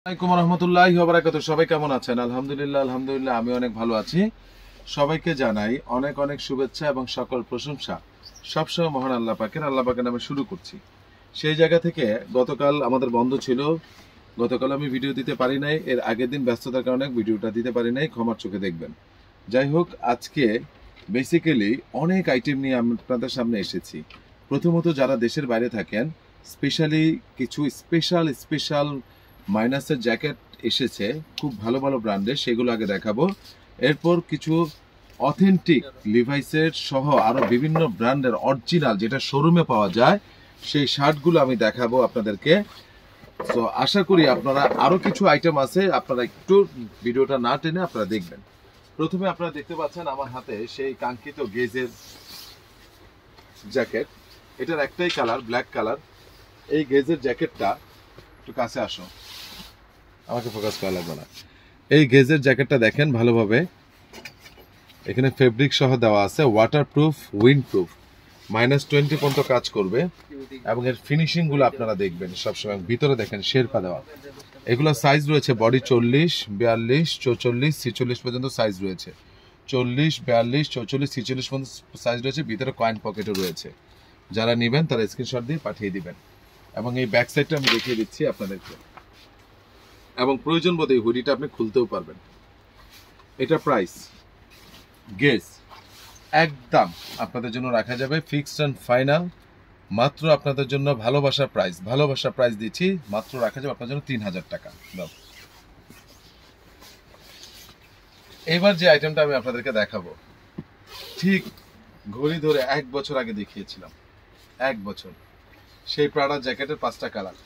আসসালামু রহমতুল্লাহি ওয়া বারাকাতুহু। সবাই কেমন আছেন? আলহামদুলিল্লাহ আমি অনেক ভালো আছি। সবাইকে জানাই অনেক অনেক শুভেচ্ছা এবং সকল প্রশংসা সবসময় মহান আল্লাহ পাকের নামে শুরু করছি। সেই জায়গা থেকে গতকাল আমাদের বন্ধ ছিল, গতকাল আমি ভিডিও দিতে পারি নাই, এর আগের দিন ব্যস্ততার কারণে ভিডিওটা দিতে পারি নাই, ক্ষমার চোখে দেখবেন। যাই হোক, আজকে বেসিক্যালি অনেক আইটেম নিয়ে আপনাদের সামনে এসেছি। প্রথমত যারা দেশের বাইরে থাকেন, স্পেশালি কিছু স্পেশাল মাইনাসের জ্যাকেট এসেছে খুব ভালো ভালো ব্র্যান্ডের, সেগুলো আগে দেখাবো। এরপর কিছু অথেন্টিক লিভাইসের সহ আরো বিভিন্ন ব্র্যান্ডের অরিজিনাল যেটা শোরুমে পাওয়া যায় সেই শার্টগুলো আমি দেখাবো আপনাদেরকে। তো আশা করি আপনারা আরো কিছু আইটেম আছে, আপনারা একটু ভিডিওটা না টেনে আপনারা দেখবেন। প্রথমে আপনারা দেখতে পাচ্ছেন আমার হাতে সেই কাঙ্ক্ষিত গেজের জ্যাকেট। এটার একটাই কালার, ব্ল্যাক কালার। এই গেজের জ্যাকেটটা একটু কাছে আসো, আমাকে ফোকাস করা লাগবে না। এই গেজের জ্যাকেটটা দেখেন ভালোভাবে, এখানে ফেব্রিক সহ দেওয়া আছে, ওয়াটারপ্রুফ, উইন্ডপ্রুফ, -20 পর্যন্ত কাজ করবে এবং এর ফিনিশিং গুলো আপনারা দেখবেন সবসময়। ভিতরে দেখেন শেরপা দেওয়া। এগুলো সাইজ রয়েছে বডি 40, 42, 44, 46 পর্যন্ত সাইজ রয়েছে। 40, 42, 44, 46 পর্যন্ত সাইজ রয়েছে। ভিতরে কয়েন পকেটও রয়েছে। যারা নেবেন তারা স্ক্রিনশট দিয়ে পাঠিয়ে দিবেন। এবং এই ব্যাক সাইডটা আমি দেখিয়ে দিচ্ছি আপনাদেরকে, এবং প্রয়োজন বোধে এই হুডিটা আপনি খুলতেও পারবেন। এটা প্রাইস গেস একদম আপনাদের জন্য রাখা যাবে ফিক্সড অ্যান্ড ফাইনাল, মাত্র আপনাদের জন্য ভালোবাসার প্রাইস দিচ্ছি, মাত্র রাখা যাবে আপনার জন্য 3000 টাকা। দাও। এবার যে আইটেমটা আমি আপনাদেরকে দেখাবো, ঠিক ঘড়ি ধরে 1 বছর আগে দেখিয়েছিলাম, 1 বছর। সেই প্রাডা জ্যাকেটের 5টা কালার,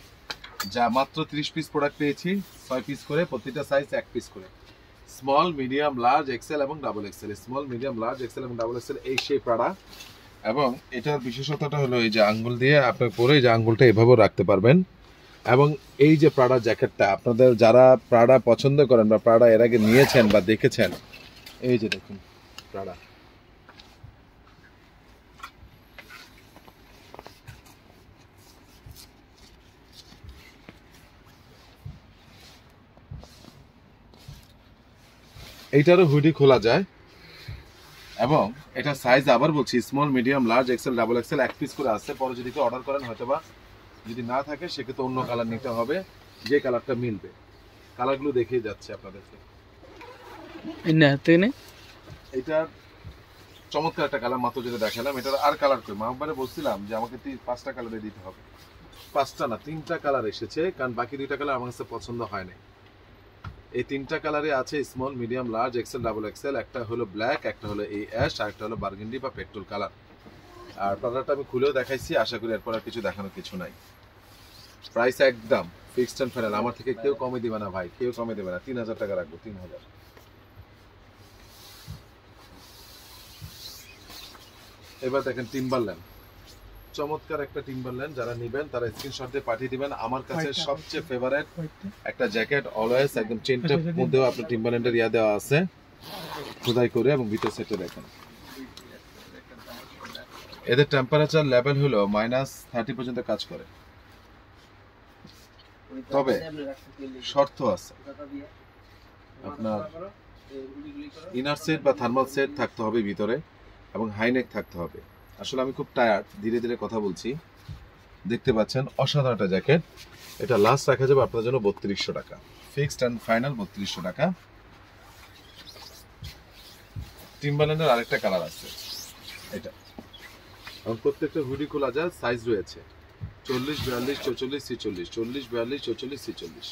যা মাত্র 30 পিস প্রোডাক্ট পেয়েছি, 6 পিস করে, প্রতিটা সাইজ 1 পিস করে। স্মল, মিডিয়াম, লার্জ, এক্সেল এবং double XL. Small, medium, large, XL এবং ডাবল এক্সেল, এই সেই প্রাডা। এবং এটার বিশেষত্বটা হলো এই যে আঙ্গুল দিয়ে আপনি পরে এই যে আঙ্গুলটা এভাবেও রাখতে পারবেন। এবং এই যে প্রাডা জ্যাকেটটা, আপনাদের যারা প্রাডা পছন্দ করেন বা প্রাডা এর আগে নিয়েছেন বা দেখেছেন, এই যে দেখুন প্রাডা। এইটারও হুডি খোলা যায় এবং এটা সাইজ আবার বলছি small, medium, large, XL, double XL 1 piece করে আসছে। পরে যদি কেউ অর্ডার করেন, হয়তোবা যদি না থাকে সেক্ষেত্রে অন্য কালার নিতে হবে, যে কালারটা মিলবে। কালারগুলো দেখিয়ে যাচ্ছে আপনাদেরকে। এটা চমৎকার একটা কালার, মাত্র যেটা দেখালাম। এটার আর কালার করে মাহবারে বলছিলাম যে আমাকে 5টা কালারে দিতে হবে, 5টা না 3টা কালার এসেছে, কারণ বাকি 2টা কালার আমার কাছে পছন্দ হয় না। এই 3টা কালারে আছে small, medium, large, XL, double XL. একটা হলো ব্ল্যাক, একটা হলো এই অ্যাশ, আর একটা হলো বার্গেন্ডি বা পেট্রোল কালার। আর কালারটা আমি খুলেও দেখাইছি, আশা করি এরপর আর কিছু দেখানোর কিছু নাই। প্রাইস একদম ফিক্সড এন্ড ফাইনাল, আমার থেকে কেউ কমে দিবে না ভাই, কেউ কমে দেবে না। 3000 টাকা রাখবো, 3000। এবার দেখেন টিম্বারল্যান্ড, চমৎকার একটা টিম্বারল্যান্ড। যারা নেবেন তারা স্ক্রিনশট দিয়ে পাঠিয়ে দিবেন। আমার কাছে সবচেয়ে ফেভারিট একটা জ্যাকেট, অলওয়েজ একদম চেনটার মধ্যেও আপনার টিম্বারল্যান্ডের ইয়া দেওয়া আছে খোদাই করে, এবং ভিতর সেটে দেখেন। এদের টেম্পারেচার লেভেল হলো -30 পর্যন্ত কাজ করে। তবে শর্ত আছে, আপনার ইনার সেট বা থার্মাল সেট থাকতে হবে ভিতরে, এবং হাইনেক থাকতে হবে। আসলে আমি খুব টায়ার্ড, ধীরে ধীরে কথা বলছি। দেখতে পাচ্ছেন অসাধারণ একটা জ্যাকেট। এটা লাস্ট রাখা যাবে আপনার জন্য 3200 টাকা, ফিক্সড অ্যান্ড ফাইনাল 3200 টাকা। টিম্বারল্যান্ডের আরেকটা কালার আছে এটা, এবং প্রত্যেকটা হুডি খোলা যায়। সাইজ রয়েছে 40, 42, 44, 46, 40, 42, 44, 46।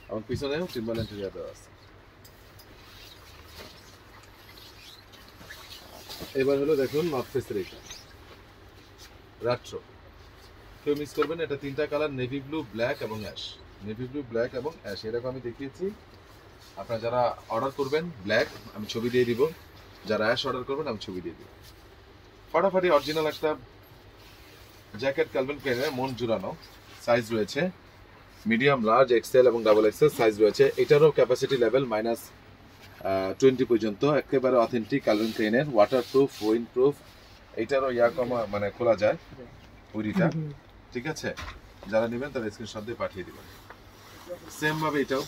এবং পিছনেও টিম্বারল্যান্ডের ইয়া দেওয়া আছে। এবার হলো দেখুন নর্থ ফেসের এটা রাট্রো, কেউ মিস করবেন। এটা 3টা কালার, নেভি ব্লু, ব্ল্যাক এবং অ্যাশ। নেভি ব্লু, ব্ল্যাক এবং অ্যাশ, এরকম আমি দেখিয়েছি। আপনারা যারা অর্ডার করবেন ব্ল্যাক, আমি ছবি দিয়ে দিব। যারা অ্যাশ অর্ডার করবেন, আমি ছবি দিয়ে দিব। ফাটাফাটি অরিজিনাল একটা জ্যাকেট, ক্যালভিন ক্লাইনের, মন জুড়ানো। সাইজ রয়েছে মিডিয়াম, লার্জ, এক্সেল এবং ডাবল এক্সেল সাইজ রয়েছে। এটারও ক্যাপাসিটি লেভেল -20 পর্যন্ত। একেবারে অথেন্টিক ক্যালভিন ক্লাইনের, ওয়াটারপ্রুফ, উইন্ড প্রুফ। এটারও মানে খোলা যায় হুডিটা, ঠিক আছে? যারা নেবেন তারা স্ক্রিনশট দিয়ে পাঠিয়ে দিবেন। সেম ভাবে এটাও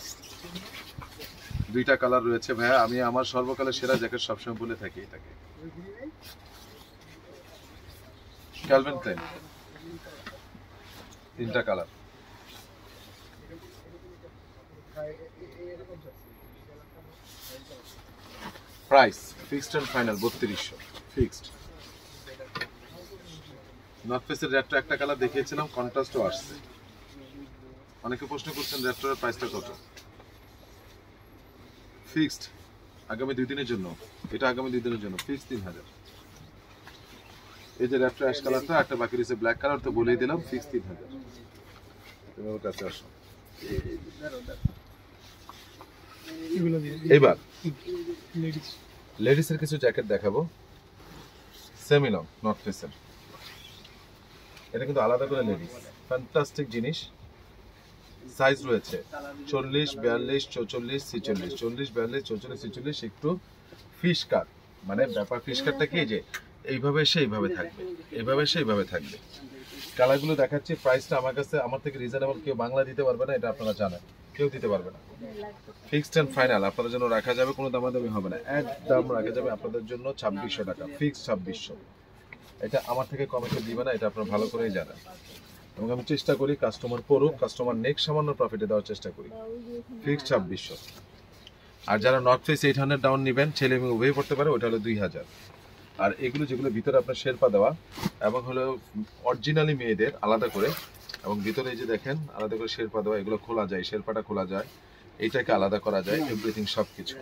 দুইটা কালার রয়েছে ভাইয়া। আমি আমার সর্বকালের সেরা জ্যাকেট সবসময় বলে থাকি এটাকে। ক্যালভিন ক্লাইন, তিনটা colour. Price fixed and final 3200 fixed. North ফেসের র্যাপটর একটা কালার দেখিয়েছিলাম, কন্ট্রাস্টও আসছে। অনেকে প্রশ্ন করছেন র্যাপটরের প্রাইসটা কত। ফিক্সড আগামী 2 দিনের জন্য, এটা আগামী 2 দিনের জন্য ফিক্সড 3000। এই যে র্যাপটর অ্যাশ কালারটা, একটা বাকি রয়েছে ব্ল্যাক কালার, তো বলেই দিলাম ফিক্সড 3000। তুমি ওর কাছে আসো। এবার লেডিসের কিছু জ্যাকেট দেখাবো, সেমি লং নর্থ ফেসের। এটা কিন্তু আলাদা করে লেডিস, ফ্যান্টাস্টিক জিনিস। সাইজ রয়েছে 40, 42, 44, 46, 40, 42, 44, 46। একটু ফিশ কাট, মানে ব্যাপার ফিশ কাটটা কি, যে এইভাবে এসে এইভাবে থাকবে, এইভাবে এসে এইভাবে থাকবে। কালারগুলো দেখাচ্ছি। প্রাইসটা আমার কাছে, আমার থেকে রিজনেবল কেউ বাংলা দিতে পারবে না, এটা আপনারা জানেন, কেউ দিতে পারবে না। ফিক্সড এন্ড ফাইনাল আপনাদের জন্য রাখা যাবে, কোনো দামাদামি হবে না, একদম রাখা যাবে আপনাদের জন্য 2600 টাকা ফিক্সড 2600। এটা আমার থেকে কমে কেউ দিবে না, এটা আপনারা ভালো করেই জানেন। এবং আমি চেষ্টা করি কাস্টমার পড়ুক, কাস্টমার নেক্সট সামান্য প্রফিটে দেওয়ার চেষ্টা করি। ফিক্সড 2600। আর যারা নর্থ ফেস 800 ডাউন নেবেন, ছেলে মেয়ে উভয় পড়তে পারে, ওটা হলো 2000। আর এগুলো যেগুলো ভিতরে আপনার শেরপা দেওয়া এবং হলো অরিজিনালি মেয়েদের আলাদা করে, এবং ভিতরে এই যে দেখেন আলাদা করে শেরপা দেওয়া, এগুলো খোলা যায়, শেরপাটা খোলা যায়, এইটাকে আলাদা করা যায়, এভরিথিং সব কিছু।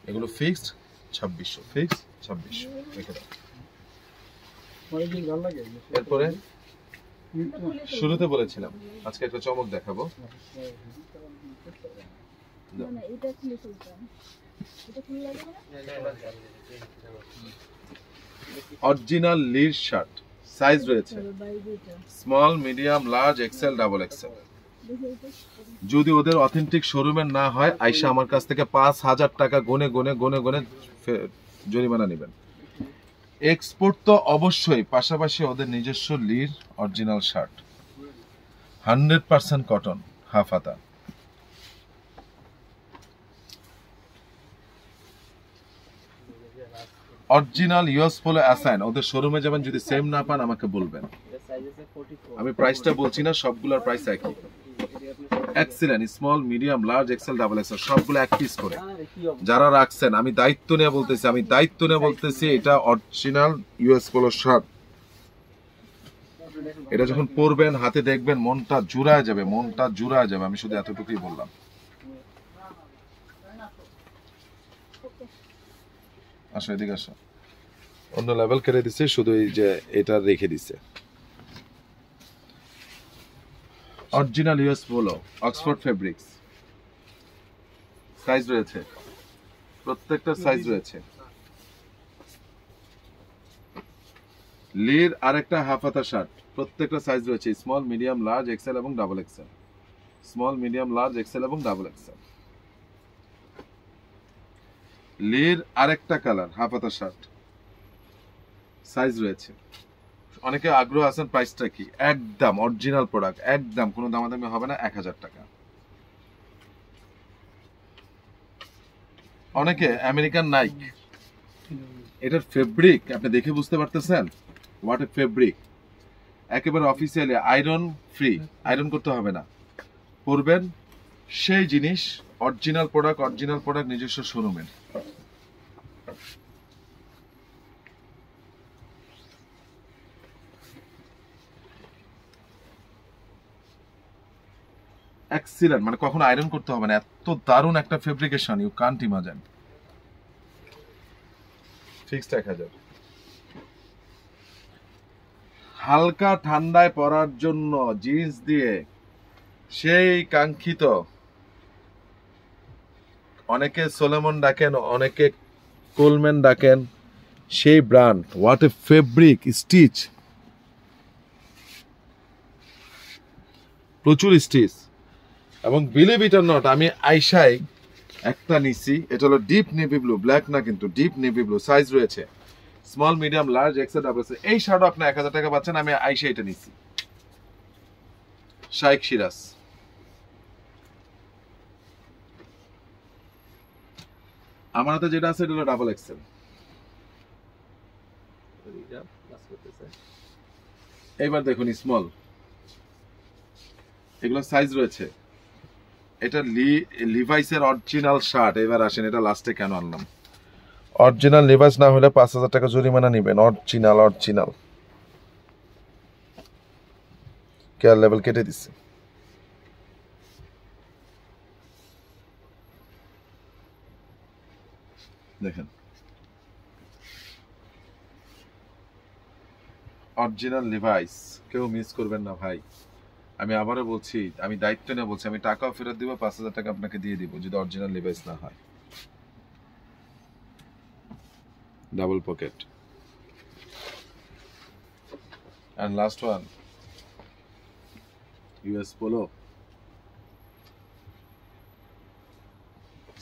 এগুলো ফিক্সড 2600, ফিক্সড 2600 রেখে দাও। এরপরে শুরুতে বলেছিলাম আজকে একটা চমক দেখাবো। অরিজিনাল লির শার্ট, সাইজ রয়েছে small, medium, large, XL, double XL. যদি ওদের অথেন্টিক শোরুমের না হয়, আইসা আমার কাছ থেকে 5000 টাকা গুনে গুনে গুনে গুনে জরিমানা নেবেন। এক্সপোর্ট তো অবশ্যই, পাশাপাশি ওদের নিজস্ব লির অরিজিনাল শার্ট, 100% কটন, হাফ হাতা। অরিজিনাল ইউএস পোলো অ্যাসাইন, ওদের শোরুমে যাবেন, যদি সেম না পান আমাকে বলবেন। আমি প্রাইসটা বলছি না, সবগুলোর প্রাইস একই। Excellent, small, medium, large, XL, double XL, সবগুলো এক পিস করে। যারা রাখছেন, আমি দায়িত্ব নিয়ে বলতেছি, এটা অরিজিনাল ইউএস পোলো শার্ট। এটা যখন পরবেন, হাতে দেখবেন, মনটা জুড়ায় যাবে, মনটা জুড়ায় যাবে। আমি শুধু এতটুকুই বললাম। আসো এদিকে আসো। অন্য লেভেল কেটে দিছে, শুধু এই যে এটা রেখে দিছে। Original US polo, Oxford fabrics. Size রয়েছে, প্রত্যেকটা সাইজ রয়েছে। লির আরেকটা হাফ হাতা শার্ট, প্রত্যেকটা সাইজ রয়েছে, স্মল, মিডিয়াম, লার্জ, এক্সেল এবং double XL. Small, medium, large, XL এবং ডাবল এক্সেল। লির আরেকটা কালার হাফ হাতা শার্ট, সাইজ রয়েছে। অনেকে আগ্রহ আছেন প্রাইসটা কি, একদম অরিজিনাল প্রোডাক্ট, একদম কোনো দামাদামি হবে না, 1000 টাকা। অনেকে আমেরিকান নাইক, এটার ফেব্রিক আপনি দেখে বুঝতে পারতেছেন, হোয়াট এ ফেব্রিক। একেবারে অফিসিয়ালি আয়রন ফ্রি, আয়রন করতে হবে না, পরবেন সেই জিনিস। অরিজিনাল প্রোডাক্ট নিজস্ব শোরুমের। এক্সিলেন্ট, মানে কখনো আয়রন করতে হবে না, এত দারুণ একটা fabrication, you can't imagine. Fixed 1000। হালকা ঠান্ডায় পরার জন্য জিন্স দিয়ে সেই কাঙ্ক্ষিত, অনেকে সোলোমন ডাকেন, অনেকে কোলম্যান ডাকেন, সেই brand, what a fabric, stitch, প্রচুর স্টিচ। এবং বিলিভ ইট অর নট, আমি আইসাই একটা নিছি, এটা হলো ডিপ নেভি ব্লু, ব্ল্যাক না কিন্তু, ডিপ নেভি ব্লু। সাইজ রয়েছে small, medium, large, XL, double XL. এই শার্টও আপনি 1000 টাকা পাচ্ছেন। আমি আইসা এটা নিছি, শাইখ সিরাজ। আমার হাতে যেটা আছে এটা হলো ডাবল এক্সেল। এবার দেখুন স্মল, এগুলো সাইজ রয়েছে। এটা লিভাইসের অরিজিনাল শার্ট। এবার আসেন এটা লাস্টে কেন আনলাম। অরিজিনাল লিভাইস না হলে 5,000 টাকা জরিমানা নেবেন। অরিজিনাল কেয়ার লেভেল কেটে দিচ্ছে। দেখেন অরিজিনাল লিভাইস, কেউ মিস করবেন না ভাই। আমি আবারও বলছি, আমি দায়িত্ব নিয়ে বলছি, আমি টাকাও ফেরত দিব, 5,000 টাকা আপনাকে দিয়ে দিব যদি অরিজিনাল লিভাইস না হয়। Double pocket. And last one US Polo,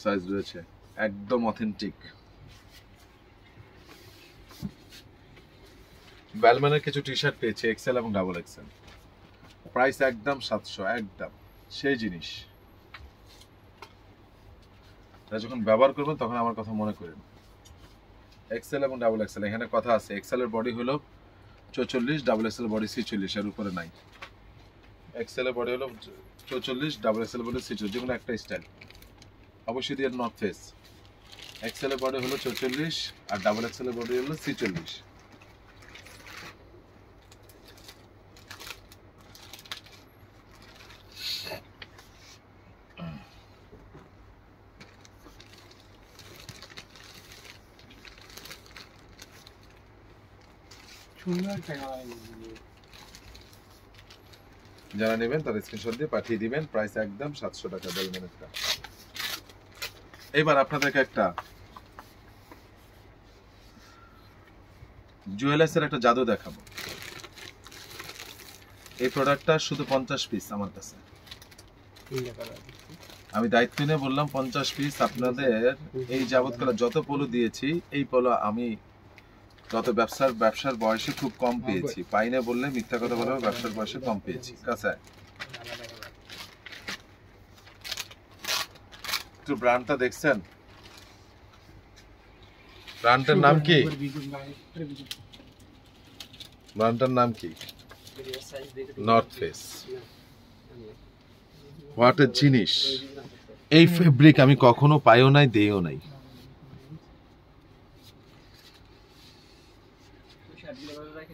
সাইজ রয়েছে একদম অথেন্টিক। ব্যালম্যানের কিছু টি শার্ট পেয়েছি এক্সেল এবং ডাবল এক্সেল, প্রাইস একদম 700, একদম সেই জিনিস। যখন ব্যবহার করবেন তখন আমার কথা মনে করেন। এক্সেল এবং ডাবল এক্সেল, এখানে কথা আছে। এক্সেলের বডি হলো 44, ডাবল এক্সেল বডি 46, এর উপরে নাই। এক্সেলের বডি হলো 44, ডাবল এক্সেল বডি 46, যেকোনো একটা স্টাইল। অবশ্যই দিয়ে নর্থ ফেস। এক্সেলের বডি হলো 44 আর ডাবল এক্সেলের বডি হলো 46। যারা নেবেন তার স্ক্রিনশট দিয়ে পাঠিয়ে দিবেন। প্রাইস একদম 700 টাকা বেলমেনেরটা। এবার আপনাদেরকে একটা জুয়েলার্সের একটা জাদু দেখাবো। এই প্রোডাক্টটা শুধু 50 পিস আমার কাছে। আমি দায়িত্ব নিয়ে বললাম 50 পিস আপনাদের। এই যাবৎকালে যত পোলো দিয়েছি, এই পোলো আমি গত ব্যবসার বয়সে খুব কম পেয়েছি। পাইনে বললে মিথ্যা কথা বলবো, ব্যবসার বয়সে কম পেয়েছি। কাছে একটু ব্র্যান্ডটা দেখছেন? ব্র্যান্ডের নাম কি? ব্র্যান্ডের নাম কি? North face. হোয়াট এ জিনিস! এই ফেব্রিক আমি কখনো পাইও নাই, দেইও নাই।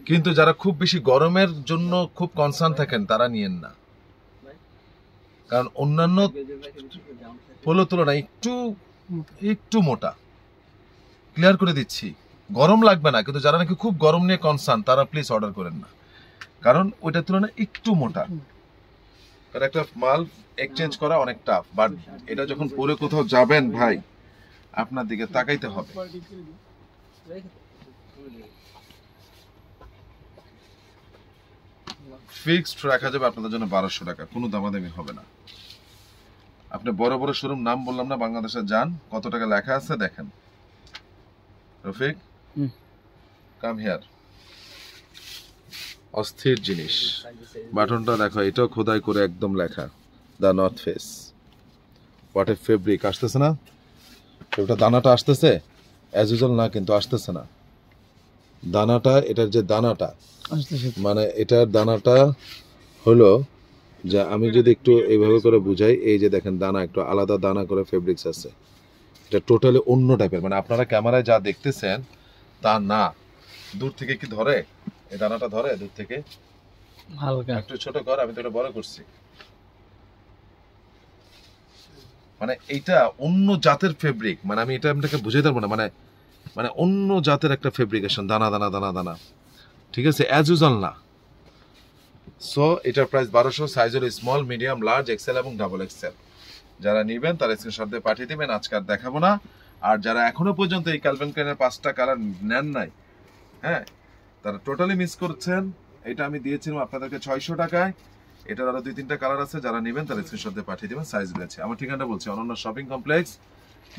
কিন্তু যারা খুব বেশি গরমের জন্য খুব কনসার্ন থাকেন তারা নিয়েন না, কারণ অন্যান্য পোলো তুলনায় একটু মোটা। ক্লিয়ার করে দিচ্ছি, গরম লাগবে না, কিন্তু যারা নাকি খুব গরম নিয়ে কনসার্ন তারা প্লিজ অর্ডার করেন না, কারণ ওইটার তুলনায় একটু মোটা। কারণ একটা মাল এক্সচেঞ্জ করা অনেক টাফ, বাট এটা যখন পরে কোথাও যাবেন ভাই, আপনার দিকে তাকাইতে হবে। ফিক্সড রাখা যাবে আপনাদের জন্য 1200 টাকা, কোনো দামাদামি হবে না। আপনি বড় বড় শোরুম নাম বললাম না, বাংলাদেশে যান, কত টাকা লেখা আছে দেখেন। Rafiq, come here. অস্থির জিনিস। বাটনটা দেখো, এটাও খোদাই করে একদম লেখা, the north face. What a fabric! আসতেছে না? ওটা দানাটা আসতেছে অ্যাজ ইউজুয়াল না, কিন্তু আসতেছে না দানাটা। এটার যে দানাটা, মানে এটার দানাটা হলো যে, আমি যদি একটু এইভাবে করে বুঝাই, এই যে দেখেন দানা, একটু আলাদা দানা করে ফেব্রিক্স আছে। এটা টোটালি অন্য টাইপের, মানে আপনারা ক্যামেরায় যা দেখতেছেন তা না। দূর থেকে কি ধরে? এই দানাটা ধরে দূর থেকে? হালকা একটু ছোট কর, আমি তো এটা বড় করছি। মানে এইটা অন্য জাতের ফেব্রিক, মানে আমি এটা আপনাকে বুঝাই পারবো না। মানে অন্য জাতের একটা ফেব্রিকেশন, দানা দানা দানা দানা, ঠিক আছে? অ্যাজ ইউজুয়াল না। সো এটার প্রাইস 1200, সাইজ হলো স্মল, মিডিয়াম, লার্জ, এক্সেল এবং ডাবল এক্সেল। যারা নেবেন তারা স্ক্রিনশট দিয়ে পাঠিয়ে দিবেন। আজকে আর দেখাবো না। আর যারা এখনো পর্যন্ত এই ক্যালভিন ক্লাইনের 5টা কালার নেন নাই, হ্যাঁ, তারা টোটালি মিস করছেন। এটা আমি দিয়েছিলাম আপনাদেরকে 600 টাকায়। এটার আরো 2-3টা কালার আছে। যারা নেবেন তারা স্ক্রিনশট দিয়ে পাঠিয়ে দিবেন, সাইজ রয়েছে। আমার ঠিকানাটা বলছি, অনন্য shopping complex,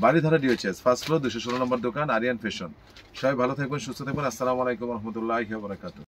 Baridhara DHS, first floor, 216 নম্বর দোকান, আরিয়ান ফ্যাশন। সবাই ভালো থাকবেন, সুস্থ থাকবেন। আসসালামু আলাইকুম রহমতুল্লাহি ওয়া বারাকাতুহু।